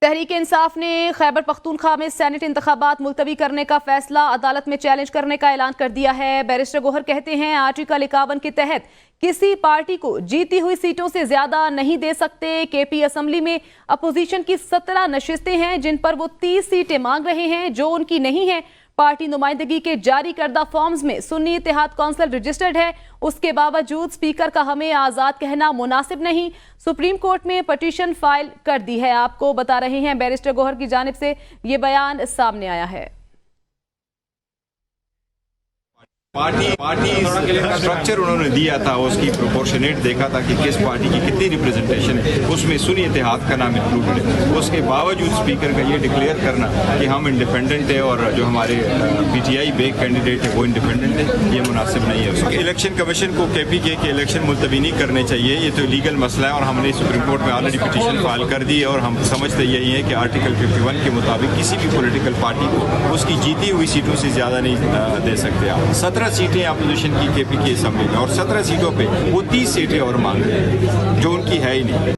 तहरीक इंसाफ ने खैबर पख्तूनख्वा में सेनेट इंतखाबात मुलतवी करने का फैसला अदालत में चैलेंज करने का ऐलान कर दिया है। बैरिस्टर गोहर कहते हैं आर्टिकल 51 के तहत किसी पार्टी को जीती हुई सीटों से ज्यादा नहीं दे सकते। केपी असेंबली में अपोजिशन की 17 नशिस्तें हैं जिन पर वो 30 सीटें मांग रहे हैं जो उनकी नहीं है। पार्टी नुमाइंदगी के जारी करदा फॉर्म्स में सुन्नी इत्तेहाद कौंसिल रजिस्टर्ड है, उसके बावजूद स्पीकर का हमें आजाद कहना मुनासिब नहीं। सुप्रीम कोर्ट में पटिशन फाइल कर दी है। आपको बता रहे हैं बैरिस्टर गोहर की जानिब से ये बयान सामने आया है। पार्टी स्ट्रक्चर उन्होंने दिया था, उसकी प्रोपोर्शनेट देखा था कि किस पार्टी की कितनी रिप्रेजेंटेशन है, उसमें सुन्नी इत्तेहाद का नाम इंक्लूडेड है। उसके बावजूद स्पीकर का ये डिक्लेयर करना कि हम इंडिपेंडेंट है और जो हमारे पीटीआई बे कैंडिडेट है वो इंडिपेंडेंट है, ये मुनासिब नहीं है। उसके इलेक्शन कमीशन को केपीके के इलेक्शन मुलतवी नहीं करने चाहिए, ये तो लीगल मसला है और हमने सुप्रीम कोर्ट में ऑलरेडी पिटीशन फाइल कर दी है। और हम समझते यही है कि आर्टिकल 51 के मुताबिक किसी भी पोलिटिकल पार्टी को उसकी जीती हुई सीटों से ज्यादा नहीं दे सकते आप। 17 सीटें अपोजिशन की केपी की असेंबली में और 17 सीटों पे वो 30 सीटें और मांग रहे हैं जो उनकी है ही नहीं।